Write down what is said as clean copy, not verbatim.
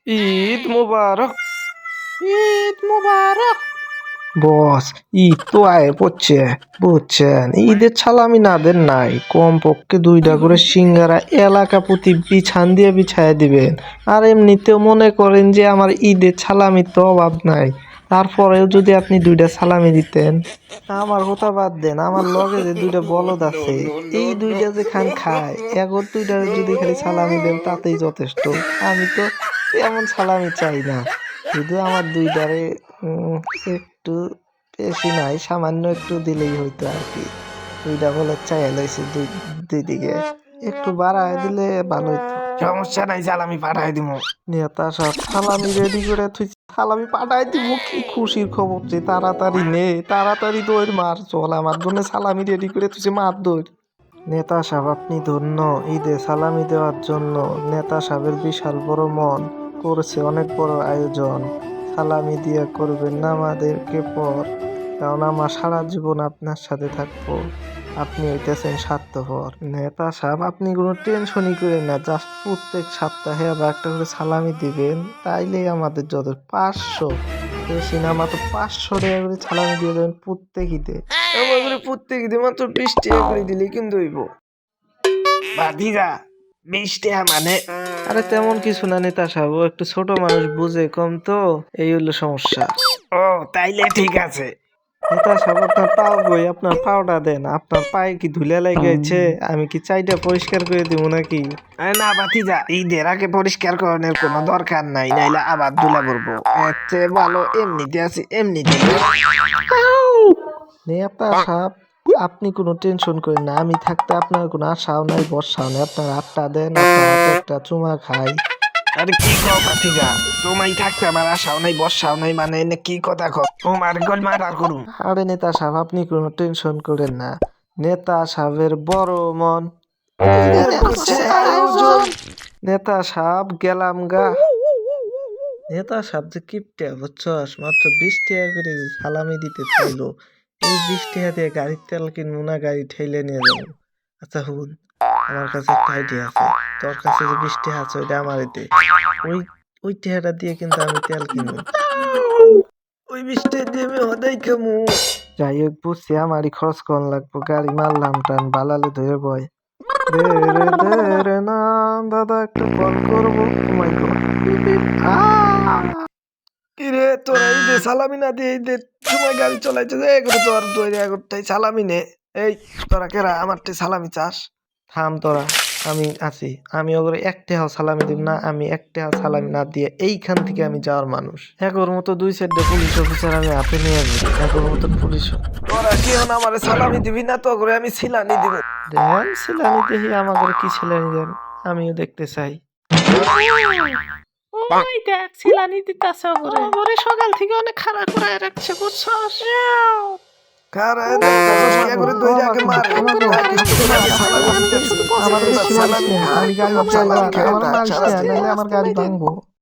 ঈদ মুবারক, ঈদ মুবারক। বস, ঈদ তো আয় পড়ছে, বুঝছেন? ঈদের ছালামি না দেন নাই, কমপক্ষে 2টা করে সিঙ্গারা এলাকা প্রতি বিছান দিয়ে বিছায় দিবেন। আর এমনিতেও মনে করেন যে আমার ঈদের ছালামির তো অভাব নাই, তারপরেও যদি আপনি 2টা সালামি দিতেন। আমার কথা বাদ দেন, আমার লগে যে 2টা বলদ আছে, এই 2টা যে খান খায়, এখন 2টার যদি খালি সালামি দেন তাতেই যথেষ্ট। আমি তো এমন সালামি চাই না, শুধু আমার 2টারে একটু বেশি নাই, সামান্য একটু দিলেই হইতো আর কি। 2টা বলে চাই লইছে দুই দিকে, একটু বাড়ায় দিলে ভালো হইতো। সমস্যা নাই, সালামি পাঠাই দিব। নেতা সাহেব সালামি রেডি করে তুই, সালামি পাঠাই দিব। কি খুশির খবর যে, তাড়াতাড়ি নে, তাড়াতাড়ি দৌড় মার, চল আমার জন্য সালামি রেডি করে তুই মার দৌড়। নেতা সাহেব আপনি ধন্য, ঈদে সালামি দেওয়ার জন্য নেতা সাহেবের বিশাল বড় মন করেছে, অনেক বড় আয়োজন। সালামি দিয়ে করবেন না আমাদেরকে পর, কারণ আমার সারা জীবন আপনার সাথে থাকবো। আপনি হইতেছেন স্বার্থপর। নেতা সাহেব আপনি কোনো টেনশনই করেন না, জাস্ট প্রত্যেক সপ্তাহে আবার একটা করে সালামি দিবেন, তাইলেই আমাদের যত 500, বেশি না, মাত্র 500 টাকা করে সালামি দিয়ে দেবেন প্রত্যেক ঈদে। আমার করে প্রত্যেক ঈদে মাত্র 20 টাকা করে দিলেই কিন্তু হইব। ভাতিজা, 20 টাকা মানে? আরে তেমন কিছু না নেতা সাহেব, ও একটু ছোট মানুষ, বুঝে কম তো, এই হলো সমস্যা। ও তাইলে ঠিক আছে। নেতা সাহেব আপনার পাও কই, আপনার পাওটা দেন, আপনার পায়ে কি ধুলা লেগেছে? আমি কি চাইটা পরিষ্কার করে দিব নাকি? আরে না ভাতিজা, ঈদের আগে পরিষ্কার করানোর কোনো দরকার নাই, নাইলে আবার ধুলা পড়বো। এর চেয়ে ভালো এমনিতে আছি, এমনিতে। নেতা সাহেব আপনি কোনো টেনশন করেন না, আমি থাকতে আপনার কোনো আশাও নাই, ভরসাও নাই। আপনার হাতটা দেন, আপনার হাতে একটা চুমা খাই। আরে কি কও ভাতিজা, তোমায় থাকতে আমার আশাও নাই, ভরসাও নাই, মানে এনে কি কথা কও? তোমার গোল মারা করুম। আরে নেতা সাহেব আপনি কোনো টেনশন করেন না, নেতা সাহেবের বড় মন, ঈদের করছে আয়োজন। নেতা সাহেব গেলাম গা। নেতা সাহেব যে কিপটে বুঝছস, মাত্র 20 টাকা করে যে সালামি দিতে চাইলো, এই 20 টাকা দিয়ে গাড়ির তেল কিনবো না, গাড়ি ঠেলে নিয়ে যাবো। আচ্ছা হুন, আমার কাছে একটা আইডিয়া আছে, তোর কাছে যে 20 টাকা আছে ওইটা আমার দে, ওই ওই টাকাটা দিয়ে কিন্তু আমি তেল কিনবো। ওই 20 টাকা দিয়ে আমি হদাই খামু। যাই হোক বুঝছি, আমারই খরচ কম লাগবো, গাড়ি মারলাম টান বালালে ধরে বয়। দে রে দে রে না দাদা, একটু কল করবো। ও মাই গড, কিরে তোরা এই যে সালামি না দিয়ে এই যে সময় গাড়ি চলাইছে, এগুলো তোর তৈরি করতে সালামি নে। এই তোরা কেরা আমার সালামি চাস? থাম তোরা, আমি আছি, আমি ওগুলো 1 টাকাও সালামি দিব না, আমি 1 টাকা সালামি না দিয়ে এইখান থেকে আমি যাওয়ার মানুষ। এগোর মতো 2 4টা পুলিশ অফিসার আমি হাতে নিয়ে যাবো, এগোর মতো পুলিশ। তোরা কি এখন আমার সালামি দিবি না তো করে আমি সিলানি দিব? দেন সিলানি দেখি, আমাকে কি সিলানি দেন, আমিও দেখতে চাই। ওই দেখ সিলানি দিতাছে ওরে, ওরে সকাল থেকে অনেক খারাপ করে রাখছে বুঝছস। কারে দেখতাছস কি করে দইরা আগে মার, আমার গাড়ি চালাবি, আমার গাড়ি চালাবি, আমার মারিস না, নাইলে আমার গাড়ি ভাঙবো।